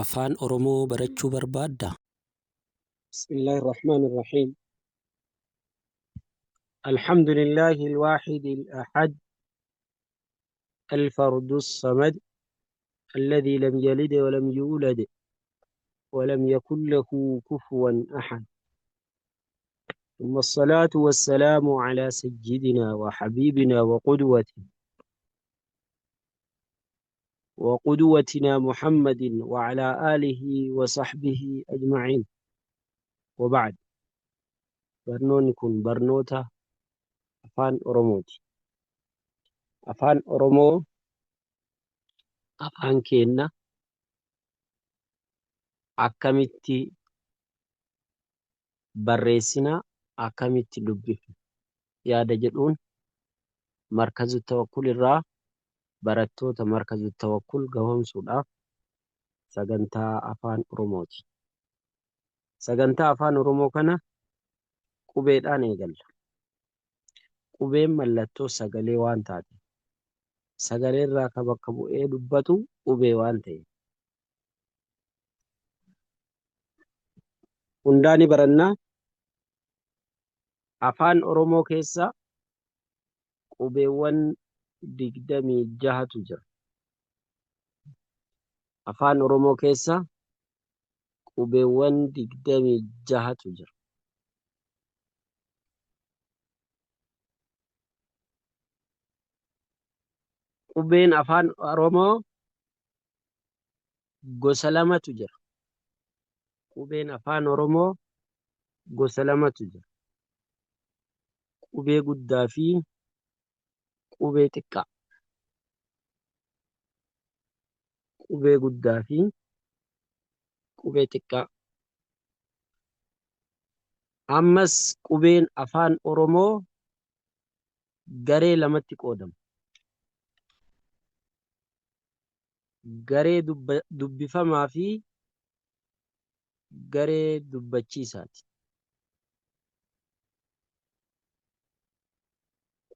Afaan Oromoo barachuu barbaaddaa? بسم الله الرحمن الرحيم. الحمد لله الواحد الأحد الفرد الصمد الذي لم يلد ولم يولد ولم يكن له كفوا أحد، ثم الصلاة والسلام على سيدنا وحبيبنا وقدوتنا محمد وعلى آله وصحبه أجمعين، وبعد. برنون كن برنوتا أفان أوروموتي. أفان أورومو أفان كينا akkamitti barreessina, akkamitti dubbifna yaada jedhuun markazu tawakkul irraa barattoota markazu tawakkul gahomsuudhaaf sagantaa afaan Oromooti. Sagantaa afaan Oromoo kana qubeedhaan eegalla. Qubeen mallattoo sagalee waan taate, sagalee irraa ka bakka bu'ee dubbatu qubee waan ta'e. Hundaa ni barannaa. Afaan Oromoo keessa qubeewwan 26tu jira. Afaan Oromoo keessa qubeewwan 26tu jira. Qubeen afaan Oromoo gosa lamatu jira. Qubeen afaan Oromoo gosa lamatu jira. Qubee guddaa fi qubee xiqqaa. Qubee guddaa fi qubee xiqqaa. Ammas qubeen afaan Oromoo garee lamatti qoodama. Garee dubbifamaa fi garee dubbachiisaati.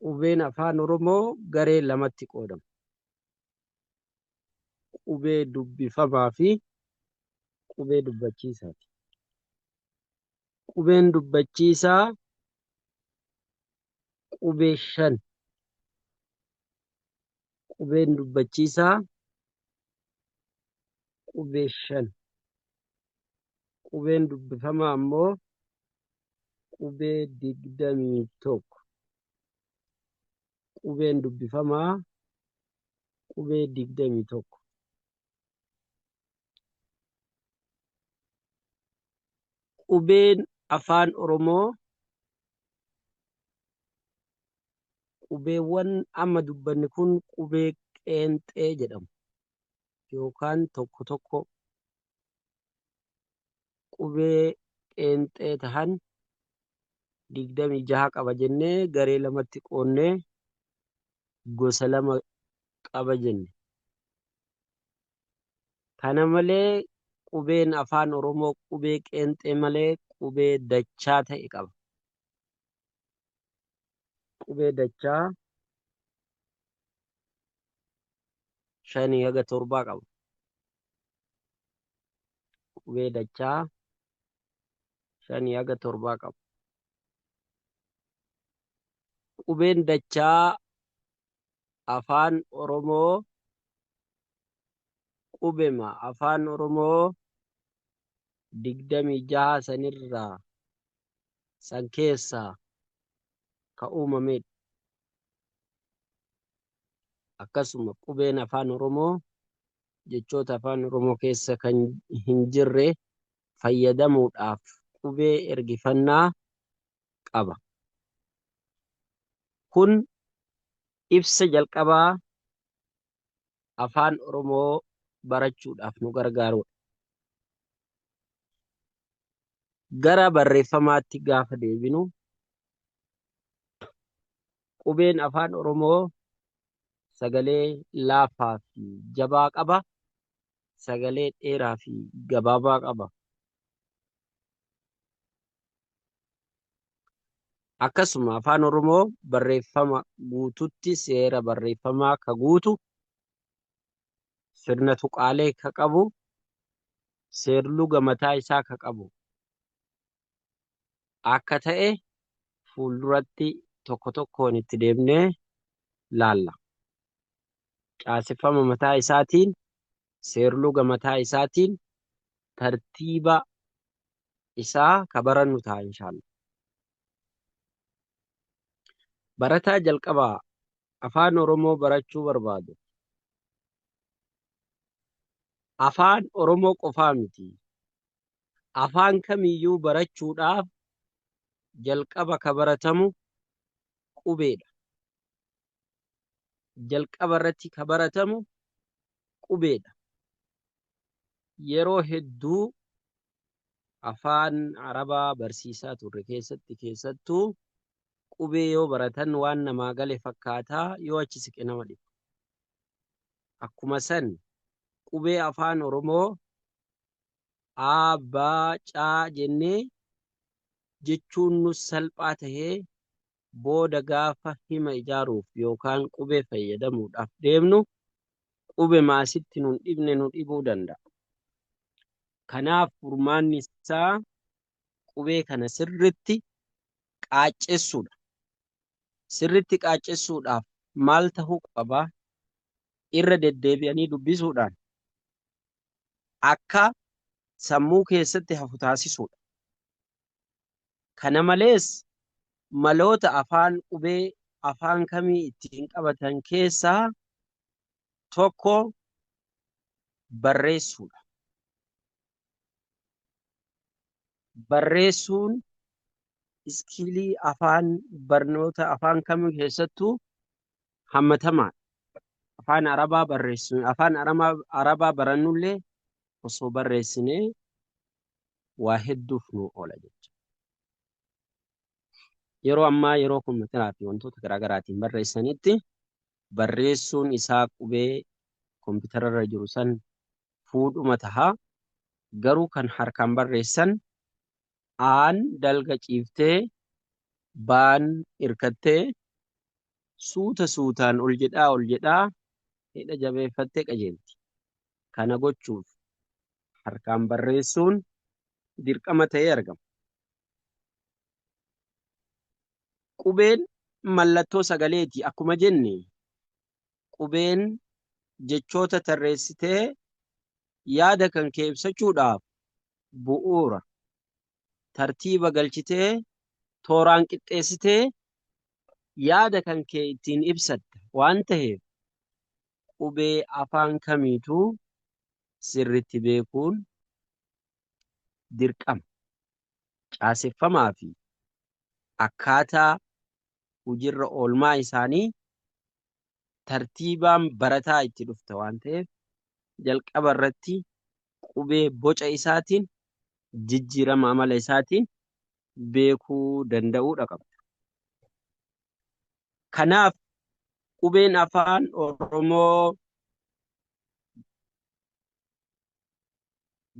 Qubeen afaan Oromoo garee lamatti qoodama. Qubee dubbifamaa fi qubee dubbachiisaati. Qubeen dubbachiisaa qubee 5. Qubeen dubbachiisaa qubee 5. Qubeen dubbifamaa ammoo qubee 21. Qubeen dubbifamaa qubee 21. Qubeen afaan Oromoo qubeewwan amma dubbanni kun qubee qeenxee jedhamu yookaan tokko tokko qubee qeenxee tahan 26 qaba jennee garee lamatti qoonnee gosa lama qaba jenne. Kana malee qubeen afaan Oromoo qubee qeenxee malee qubee dachaa ta'e qaba. Qubee dachaa 5 haga 7 qaba. Qubee dachaa 5 haga 7 qaba. Qubeen dachaa afaan Oromoo qubema afaan Oromoo 26 sanirraa san keessaa ka uumamedha. Akkasuma qubeen afaan Oromoo jechoota afaan Oromoo keessa kan hin jirre fayyadamuudhaaf qubee ergifannaa qaba. Kun ibsa jalqabaa afaan Oromoo barachuudhaaf nu gargaarudha. Gara barreeffamaatti gaafa deebinu qubeen afaan Oromoo sagalee laafaa fi jabaa qaba. Sagalee dheeraa fi gabaabaa qaba. Akkasuma afaan Oromoo barreeffama guututti seera barreeffamaa ka guutu, sirna tuqaalee ka qabu, seerluga mataa isaa ka qabu akka ta'e fuulduratti tokko tokkoon itti deemnee laalla. Caaseffama mataa isaatiin, seerluga mataa isaatiin, tartiiba isaa ka barannu ta'a inshaalla. Barataa jalqabaa afaan Oromoo barachuu barbaadu. Afaan Oromoo qofaa miti. Afaan kamiyyuu barachuudhaaf jalqaba ka baratamu qubeedha. Jalqaba irratti ka baratamu qubeedha. Yeroo hedduu afaan Arabaa barsiisaa turre keessattuu qubee yoo baratan waan namaa gale fakkaataa yoo achi siqe nama dhiba. Akkuma san qubee afaan Oromoo A, B, C jennee jechuun nus salphaa tahee booda gaafa hima ijaaruuf yookaan qubee fayyadamuudhaaf deemnu qubee maasitti nun dhibne nu dhibuu danda'a. Kanaaf furmaanni isaa qubee kana sirritti qaaccessuudha. Sirritti qaaccessuudhaaf maal tahuu qaba? Irra deddeebi'anii dubbisuudhaan akka sammuu keessatti hafu taasisuudha. Kana malees maloota afaan qubee afaan kamii ittiin qabatan keessaa tokko barreessuudha. Barreessuun iskiilii barnoota afaan kamii keessattuu hammatamaadha. Afaan Arabaa barreessuun afaan Arabaa barannullee osoo barreessinee waa hedduuf nu oola jechuudha. Yeroo ammaa yeroo kompiitaraa fi wantoota garaagaraatiin barreessanitti barreessuun isaa qubee kompiitararra jiru san fuudhuma tahaa. Garuu kan harkaan barreessan aan dalga ciiftee baan irkattee suutaan ol jedhaa hidha jabeeffattee qajeelti. Kana gochuuf harkaan barreessuun dirqama ta'ee argama. Qubeen mallattoo sagaleeti. Akkuma jenne qubeen jechoota tarreessitee yaada kan kee ibsachuudhaaf bu'uura. Tartiiba galchitee tooraan qixxeessitee yaada kan kee ittiin ibsatta waan ta'eef qubee afaan kamiituu sirritti beekuun dirqama. Caaseffamaa fi akkaataa hojiirra oolmaa isaanii tartiibaan barataa itti dhufta waan ta'eef jalqaba irratti qubee boca isaatiin jijjiirama amala isaatiin beekuu danda'uudha qabda. Kanaaf qubeen afaan Oromoo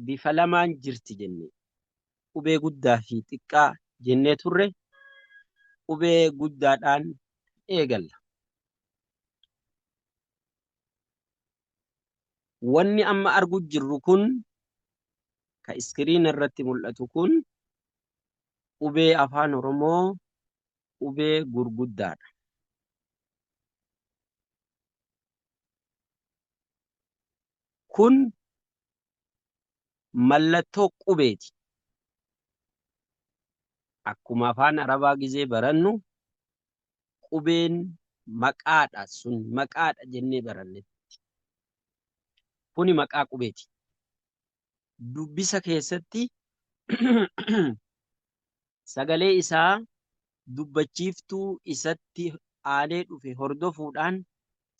bifa lamaan jirti jenne. Qubee guddaa fi xiqqaa jennee turre qubee guddaadhaan eegalla. Wanni amma argu jirru kun ka iskiriin irratti mul'atu kun qubee afaan Oromoo qubee gurguddaadha. Kun mallattoo qubeeti. Akkuma afaan Arabaa gizee barannu qubeen maqaadha sun maqaadha jennee barannetti. Kuni maqaa qubeeti. Dubbisa keessatti sagalee isaa dubbachiiftuu isatti aanee dhufe hordofuudhaan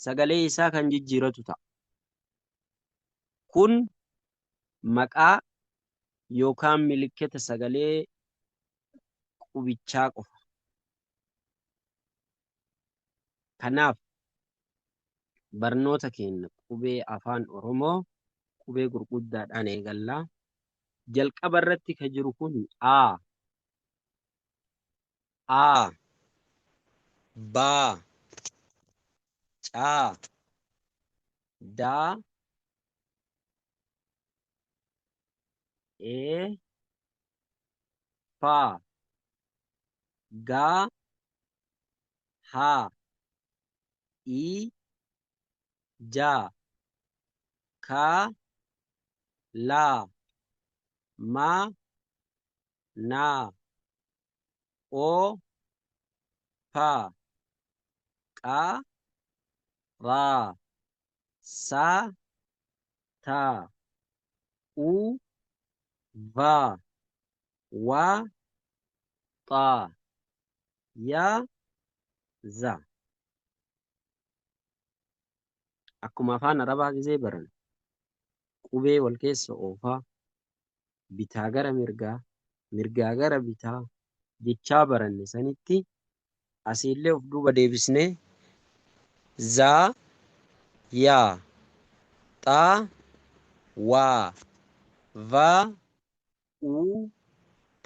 sagalee isaa kan jijjiiratu ta'a. Kun maqaa yookaan milikkita sagalee qubichaa qofa. Kanaaf barnoota keenya qubee afaan Oromoo qubee gurguddaadhaan eegallaa. Jalqaba irratti kan jiru kun A, Baa, Caa, Daa, e fa ga ha i ja ka la ma na o pa qa ra sa ta u va wa ta ya za. Akkuma afaan arabaa gisee baran qubee wal keessa oofaa bitaa gara mirgaa mirgaa gara bitaa jechaa baranne sanitti asiillee of duuba deebisnee zaa yaa xaa waa va u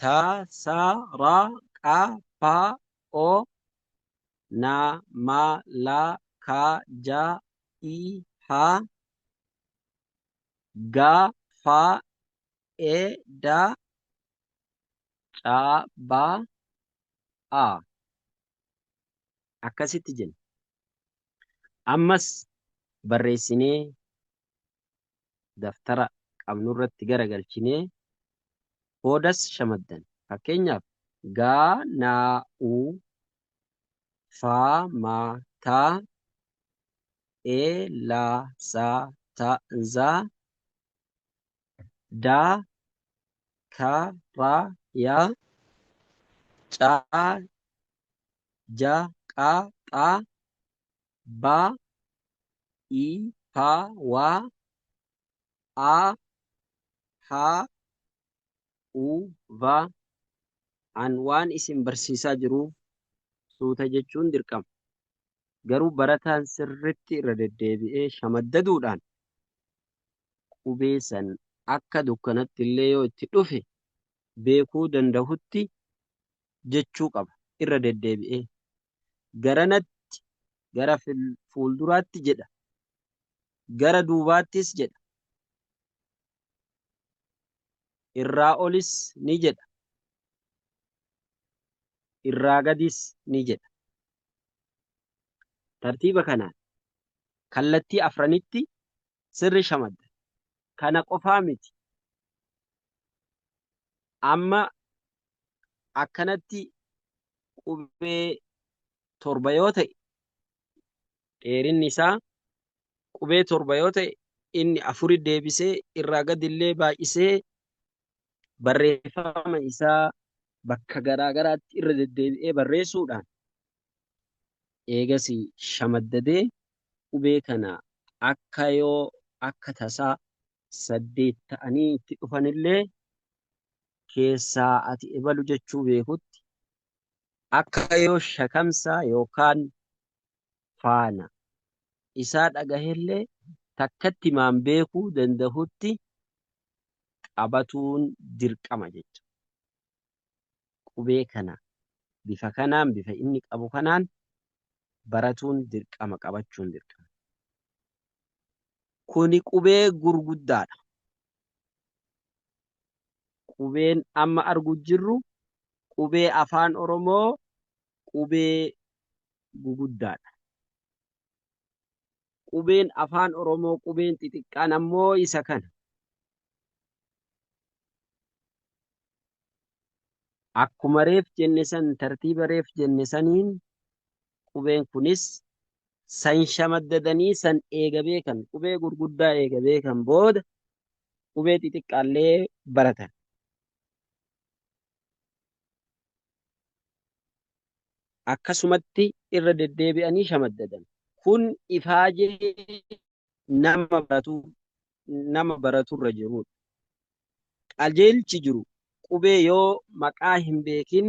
ta sa ra qa pa o na ma la ka ja i ha ga fa e da ca ba a. Akkasitti jenna. Ammas barreessinee daftara qabnurratti garagalchinee boodas shamaddan. Fakkeenyaaf gaa naa uu faa maa taa ee laa saa ta zaa daa ka ra yaa caa ja qaa xaa ba i pa waa a ha u va. An waan isin barsiisaa jiruuf suuta jechuun dirqama. Garuu barataan sirritti irra deddeebi'ee shamaddaduudhaan qubee san akka dukkanatti illee yoo itti dhufe beekuu dandahutti jechuu qaba irra deddeebi'ee. Garanatti gara fuulduraatti jedha. Gara duubaattis jedha. Irraa olis ni jedha. Irraa gadis ni jedha. Tartiiba kanaan kallattii afranitti sirri shamadda. Kana qofaa miti. Amma akkanatti qubee torba yoo ta'e dheerinni isaa qubee torba yoo ta'e inni afuri deebisee irraa gadillee baay'isee barreeffama isaa bakka garaa garaatti irra deddeebi'ee barreessuudhaan eegasii shamaddadee qubee kana akka yoo akka tasaa 8 ta'anii itti dhufanillee keessaa ati ebalu jechuu beekutti akka yoo shakamsaa yookaan faana isaa dhagahellee takkatti maan beekuu dandahutti qabatuun dirqama jecha. Qubee kana bifa kanaan bifa inni qabu kanaan baratuun dirqama qabachuun dirqama. Kuni qubee gurguddaadha. Qubeen amma argu jirru qubee afaan Oromoo qubee guguddaadha. Qubeen afaan Oromoo qubeen xixiqqaan ammoo isa kana. Akkuma reef jenne san tartiiba reef jenne saniin qubeen kunis san shamaddadanii san eega beekan qubee gurguddaa eega beekan booda qubee xixiqqaallee baratan. Akkasumatti irra deddeebi'anii shamaddadan. Kun ifaajee nama baraturra jirudha. Qajeelchi jiru qubee yoo maqaa hin beekin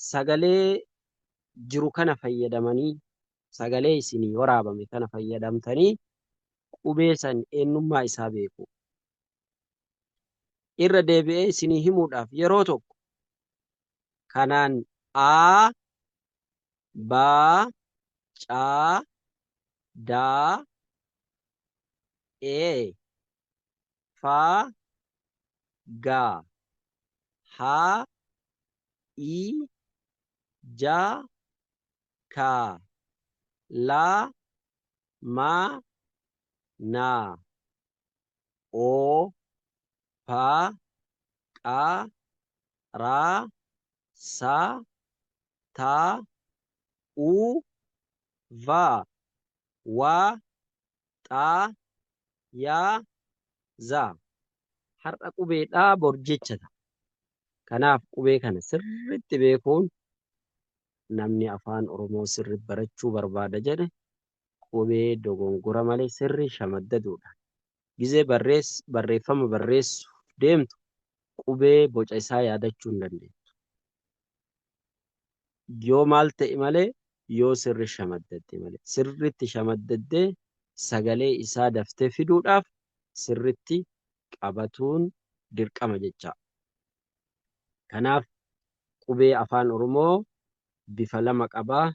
sagalee jiru kana fayyadamanii sagalee isinii waraabame kana fayyadamtanii qubee san eenyummaa isaa beeku. Irra deebi'ee isinii himuudhaaf yeroo tokko kanaan A baa caa daa ee faa Ga. Ha. I. Ja. Ka. La. Ma. Na. O. Pa. Qa. Ra. Sa. Ta. U. Va. Wa. Xa. Ya. Za. Har'a qubeedhaa bor jechata. Kanaaf qubee kana sirriitti beekuun namni afaan Oromoo sirriitti barachuu barbaada jedhe qubee dogongora malee sirrii shamaddaduudha. Gizee barreeffama barreessuuf deemtu qubee boca isaa yaadachuu hin dandeettu. Yoo maal ta'e malee yoo sirri shamaddadde malee sirriitti shamaddaddee sagalee isaa daftee fiduudhaaf sirriitti qabatuun dirqama jecha. Kanaaf qubee afaan Oromoo bifa lama qabaa.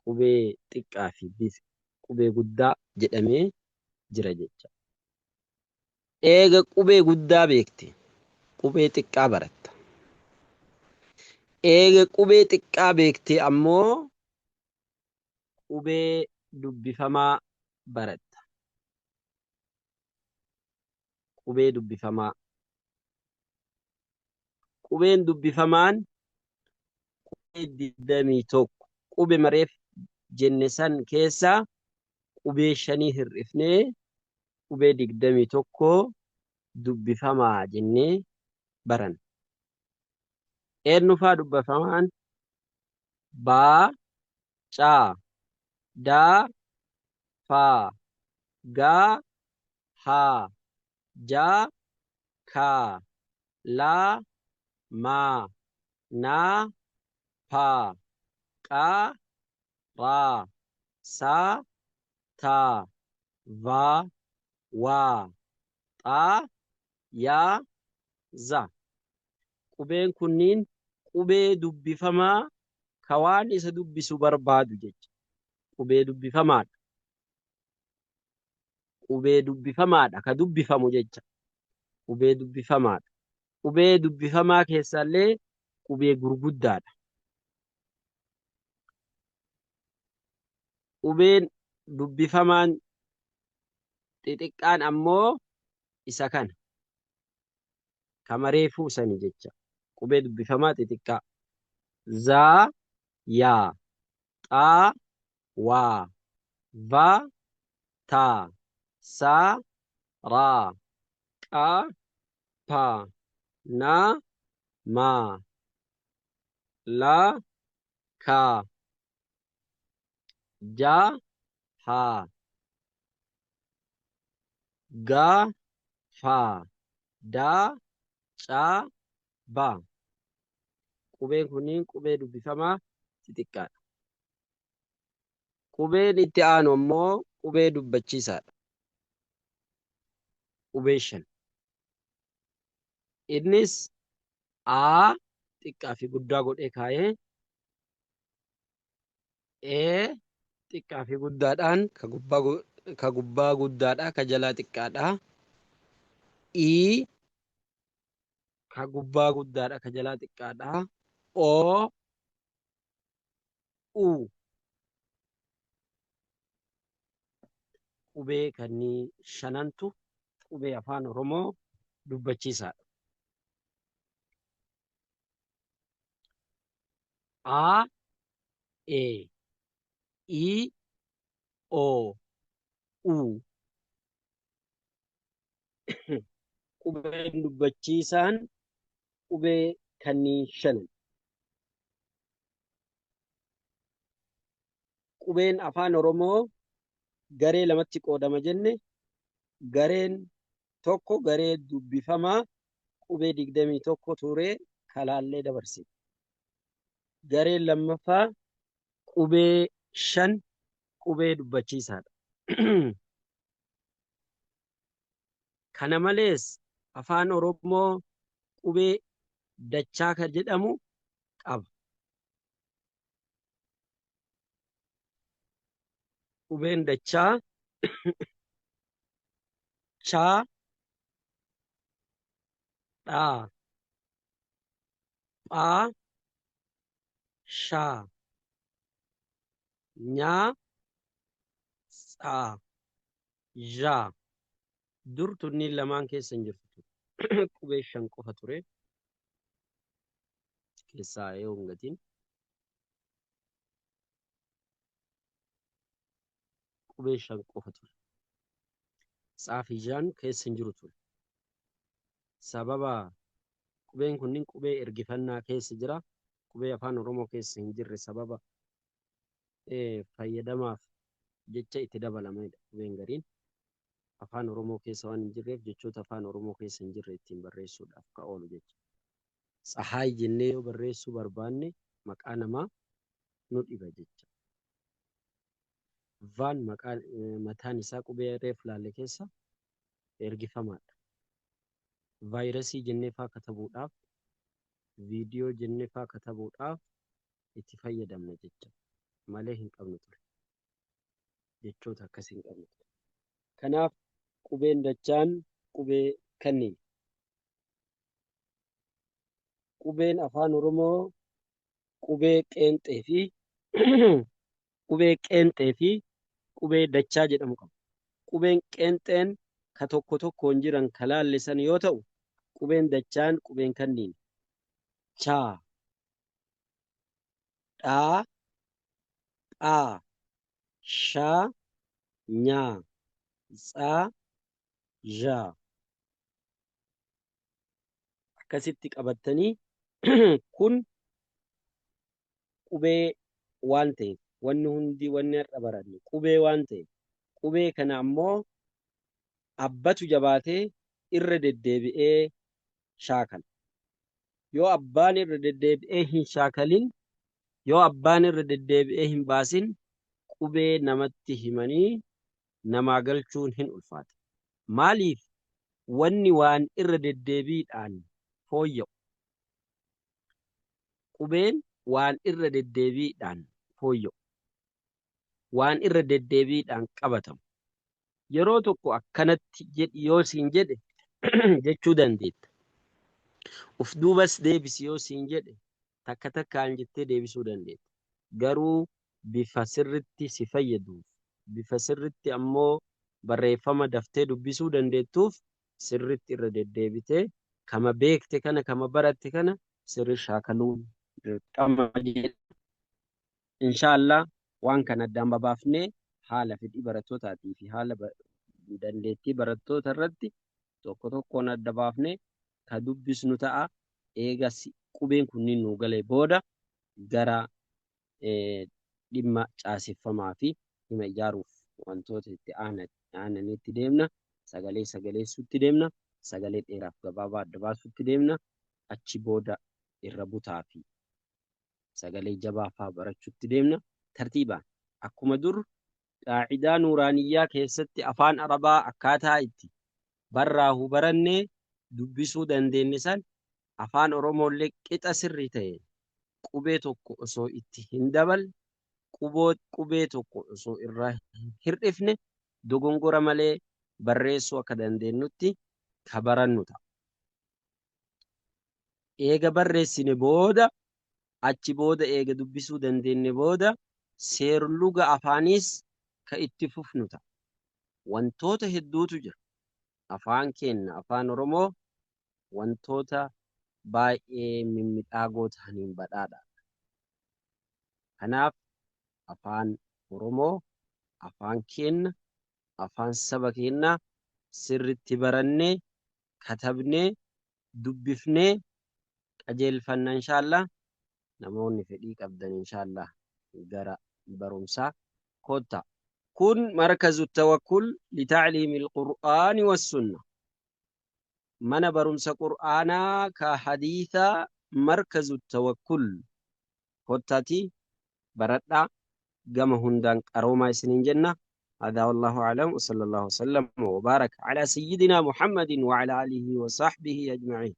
Qubee xiqqaa fi qubee guddaa jedhamee jira jecha. Eega qubee guddaa beekte qubee xiqqaa baratta. Eega qubee xiqqaa beekte ammoo qubee dubbifamaa baratta. Qubee dubbifamaa. Qubeen dubbifamaan qubee 21 qubee mareef jenne san keessaa qubee 5 hir'ifnee qubee 21 dubbifamaa jennee baranna. Eenyufaa dubbifamaan? Baa, caa, daa, faa, gaa, haa, jaa, kaa, laa, maa, naa, paa, qaa, raa, saa, taa, vaa, waa, xaa, yaa, za. Qubeen kunniin qubee dubbifamaa ka waan isa dubbisu barbaadu jecha. Qubee dubbifamaadha. Qubee dubbifamaadha ka dubbifamu jecha. Qubee dubbifamaadha. Qubee dubbifamaa keessallee qubee gurguddaadha. Qubeen dubbifamaan xixiqqaan ammoo isa kana. Kamaree fuusanii jecha. Qubee dubbifamaa xixiqqaa. Zaa, yaa, xaa, waa, vaa, taa, saa, raa, qaa, paa, naa, maa, laa, kaa, jaa, haa, gaa, faa, daa, caa, baa. Qubeen kunniin qubee dubbifamaa xixiqqaadha. Qubeen itti aanu ammoo qubee dubbachiisaadha. Qubee 5. Innis aa xiqqaa fi guddaa godhee kaayee ee xiqqaa fi guddaadhaan ka gubbaa guddaadha ka jalaa xiqqaadha. Ii ka gubbaa guddaadha ka jalaa xiqqaadha. Oo uu qubee kannii shanantu qubee afaan Oromoo dubbachiisaadha. A, E, I, O, U. Qubeen dubbachiisaan qubee kannii shanan. Qubeen afaan Oromoo garee lamatti qoodama jenne. Gareen tokko garee dubbifamaa qubee 21 turee kalaallee dabarsine. Gareen lammaffaa qubee 5 qubee dubbachiisaadha. Kana malees afaan Oromoo qubee dachaa kan jedhamu qaba. Qubeen dachaa chaa, dha, pha, sha, nya, tsa, ja. Dur tunniin lamaan keessa hin jirtu. Qubee 5 qofa ture. Keessaa yoo hin gatiin. Qubee 5 qofa ture. Tsaa fi jaan keessa hin jiru ture. Sababa qubeen kunniin qubee ergifannaa keessa jira. Qubee afaan Oromoo keessa hin jirre sababa fayyadamaaf jecha itti dabalamedha. Qubeen gariin afaan Oromoo keessa waan hin jirreef jechoota afaan Oromoo keessa hin jirre ittiin barreessuudhaaf ka oolu jecha. Tsahaay jennee yoo barreessuu barbaanne maqaa namaa nu dhiba jecha. Vaan mataan isaa qubee reef laalle keessa ergifamaadha. Vaayirasii jennee faa katabuudhaaf, viidiyoo jennee faa katabuudhaaf itti fayyadamna jecha. Malee hin qabnu ture. Jechoota akkasii hin qabnu ture. Kanaaf qubeen dachaan qubee kanneen. Qubeen afaan Oromoo qubee qeenxee fi qubee qeenxee fi qubee dachaa jedhamu qaba. Qubeen qeenxeen ka tokko tokkoon jiran ka laallisan yoo ta'u, qubeen dachaan qubeen kanneen. Chaa, dhaa, phaa, shaa, nyaa, tsaa, zhaa. Akkasitti qabattanii kun qubee waan ta'eef wanni hundi wanni har'a baranne qubee waan ta'eef qubee kana ammoo abbatu jabaatee irra deddeebi'ee shaakala. Yoo abbaan irra deddeebi'ee hin shaakalin, yoo abbaan irra deddeebi'ee hin baasin qubee namatti himanii namaa galchuun hin ulfaata. Maaliif wanni waan irra deddeebiidhaan fooyya'u? Qubeen waan irra deddeebiidhaan fooyya'u. Waan irra deddeebiidhaan qabatamu. Yeroo tokko akkanatti jedhi yoo siin jedhe jechuu dandeetta. Uf duubas deebisi yoo siin jedhe takka takkaan jettee deebisuu dandeetta. Garuu bifa sirritti si fayyaduuf, bifa sirritti ammoo barreeffama daftee dubbisuu dandeettuuf sirritti irra deddeebitee kama beekte kana kama baratte kana sirri shaakaluun dirqama jedha. Inshaallah waan kana addaan babaafnee haala fedhii barattootatii fi haala dandeettii barattoota irratti tokko tokkoon adda baafnee ka dubbisnu ta'a. Eega qubeen kunniin nuu galee booda gara dhimma caaseffamaa fi hima ijaaruuf wantoota itti aananitti deemna. Sagalee sagaleessuutti deemna. Sagalee dheeraaf gabaabaa adda baasuutti deemna. Achi booda irra butaa fi sagalee jabaa fa'aa barachuutti deemna. Tartiibaan akkuma dur qaacidaa nuuraaniyyaa keessatti afaan arabaa akkaataa itti barraahu barannee dubbisuu dandeenye san afaan Oromoollee qixa sirrii ta'e qubee tokko osoo itti hin daballe, qubee tokko osoo irraa hin hir'ifne dogongora malee barreessuu akka dandeenyutti ka barannu ta'a. Eega barreessine booda achi booda eega dubbisuu dandeenye booda seerluga afaanis ka itti fufnu ta'a. Wantoota hedduutu jira. Afaan keenya afaan Oromoo wantoota baay'ee mimmiidhagoo ta'aniin badhaadha. Kanaaf afaan Oromoo afaan keenya afaan saba keenyaa sirritti barannee katabnee dubbifnee qajeelfanna inshaallah. Namoonni fedhii qabdan inshaallah gara barumsaa kottaa. Kun markazu tawakkul litacliimi alqur'aani wassunna. Mana barumsa qur'aanaa ka hadiithaa markazu tawakkul kottaati baradhaa gama hundaan qaroomaa isiniin jenna. هذا والله أعلم وصلى الله وسلم وبارك على سيدنا محمد وعلى آله وصحبه أجمعين.